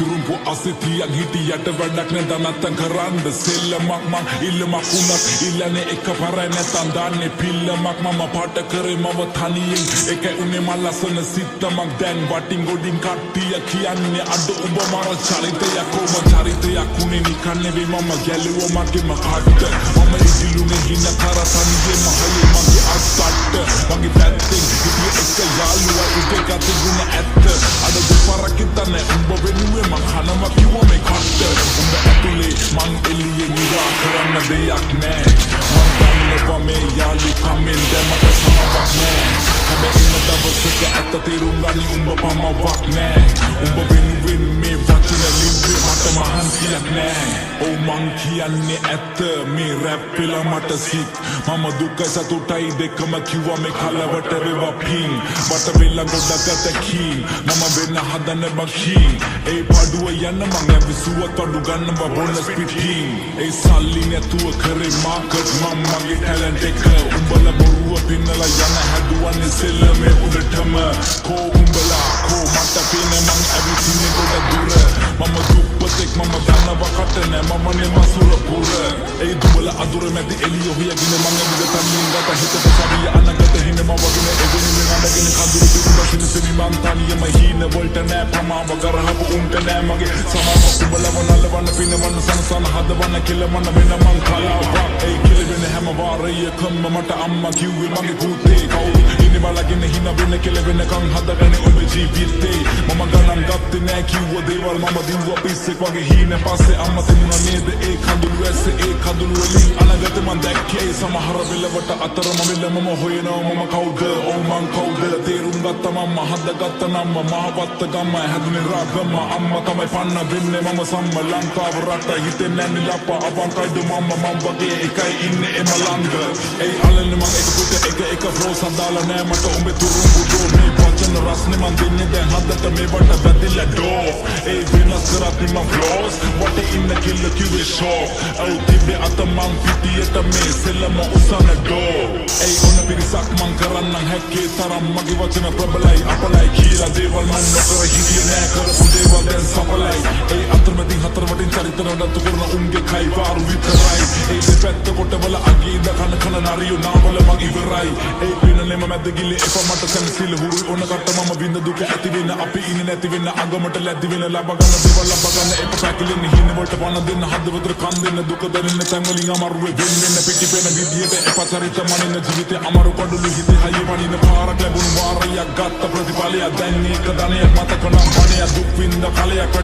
තුරුම්පු අසිතියක් හිටියට වැඩක් නැත නැත්තම් කරන්න සෙල්ලමක් මං ඉල්ලමක් වුණත් ඉල්ලන්නේ එක පරයි නැත්තම් දාන්නේ පිල්ලමක් මම පාට කරේ මම තනියෙන් එක උනේ මල් ලස්සන සිත්තමක් දැන් වටින් ගොඩින් කට්ටිය කියන්නේ අද උඹ මර චරිතයක් ඔබ චරිතයක් උනේ නිකන් නෙවෙයි මම ගැලුවා මගේම කට්ට මම ඉදිලුනේ හින කර තනියෙන් මහයේ මගේ අස්සට්ට මගේ පැත්තෙන් හිටිය එක යාළුවා උදේ ගතේ ගුණ ඇත්ත අද දෙපාරක් හිතන්නේ උඹ වෙනුවේ මං කනවා කිව්වා මේ කට්ට උඹ ඇතුලේ මං එළියේ නිරා කරන්න දෙයක් නෑ මං දන්නවා මේ යාළුකමෙන් දැමට සමවක් නෑ හැබැයි ඉන්න දවසක ඇත්ත තේරුම් ගනි උඹ පමවක් නෑ උඹ වෙනුවෙන් මේ වචන ලිව්වේ මට මහන්සියක් නෑ ඔව් මං කියන්නේ ඇත්ත මේ රැප් පෙළ මට සික් මම දුක සතුටයි දෙකම කිව්වා මේ කලවට වේවා පින් වට වෙල්ල ගොඩකට කීන් මම වෙන්න හදන බකීන් ඒ පාඩුව යන්න මං ඇවිසුව කඩු ගන්නවා බොනස් පිටින් ඒ සල්ලි නැතුව කරේ මාකට් මම මගේ ටැලන්ට් එක උඹලා බොරුව පින්නලා යන හැදුවන්නේ සෙල්ලමේ උඩටම කෝ උඹලා කෝ මට පේන මං ඇවිසින්නේ ගොඩ දුර මම දුප්පතෙක් මම දන්නවා කට නෑ මම නේ මසුර පුර ඒ දුබල අදුර මැදි එළිය හොයගෙන මං ඇවිද තනියෙන් ගත හිතට සරිය අනගත හින මම වගේ එදෙනි මේ නඩගෙන කඳුළු පිරුඹ සිනිසිනි මං තනියම හීන වලට නෑ ප්‍රමාව කරහපු උන්ට නෑ මගේ සමාව උඹලව නලවන්න පිනවන්න සනසන හදවන්න කෙලමන්න වෙන මං කලාවක් ඒ කෙලවෙන හැම වාරයකම මට අම්මා කිව්වේ මගේ පුතේ කවුරු ඉන්නේ බලගෙන හින වෙන කෙලවෙනකන් හදගන්නේ ඔබ ජීවිතේ මම ගණන් ගත්තේ නෑ කිව්ව දේවල් මම දිව්වා පිස්සෙක් වගේ හීන පස්සේ අම්මා තිබුණා නේද ඒ කඳුළු ඇස්සේ ඒ කඳුළු වලින් අනගත මං දැක්කේ සමහර වෙලවට අතරම වෙල මම හොයනවා මම කවුද ඔව් මං කවුද තේරුම් ගත්ත මම හදගත්ත නම මහවත්ත ගම හැදුනේ රාගම අම්මා තමයි පන්න දෙන්නේ මම සම්ම ලංකාව රට හිතෙන්නේ නැන්නේ ලප්පා අවංකයිද මම වගේ එකයි ඉන්නේ එම ළඟ ඒ අලන්නේ මං එක පුත එක ෆ්ලෝ සදාලා නෑ මට උඹේ තුරුම්බු දෝ මේ වචන රස්නේ මං දෙන්නේ දැන් හදට මේ වට වැදිලා ඩෝ ඒ වෙනස් කරත් මම ෆ්ලෝස් වටේ ඉන්න කිල්ල කිව්වේ ෂෝ ඔව් තිබ්බේ අත මං පිටියට මේ සෙල්ලම උසන ඩෝ ඒ ඔන්න පිරිසක් මං කරන්නම් හැක්කේ තරම් මගේ වචන ප්‍රබලයි අපලයි කියලා දේවල් මං නොකර හිටියේ නෑ කරපු දේවල් දැන් සඵලයි ඒ අතරමැදින් හතර වටින් චරිත නඩත්තු කරන උන්ගේ කයි වාරු විතරයි ඒ දෙපැත්ත කොටවල අගේ ඉඳ කන නරියෝ නාවල මං ඉවරයි ඒ පිනලෙම මැද ගිල්ලේ එපා මට සැනසෙල්ල හුරුයි ඔන්න කට මම විඳ දුක ඇති වෙන අපි ඉන්නේ නැති වෙන අගමට ලැබි වෙන ලබ ගන්න දේවල් ලබ ගන්න එපා පැකිලෙන්නේ හින වලට පණ දෙන්න හදවතට කන් දෙන්න දුක දැනෙන්න තැන් වලින් අමාරුවේ වෙන්න පිටි පෙන විදියට එපා චරිත මනින්න ජීවිතේ අමාරු කඩුළු හිතේ හයිය වනින්න පාරක් ලැබුණු වාරයක් ගත්ත ප්‍රතිඵලයක් දැන් මේක ධනයක් මතක නම් මනිය දුක් විඳ කලයක්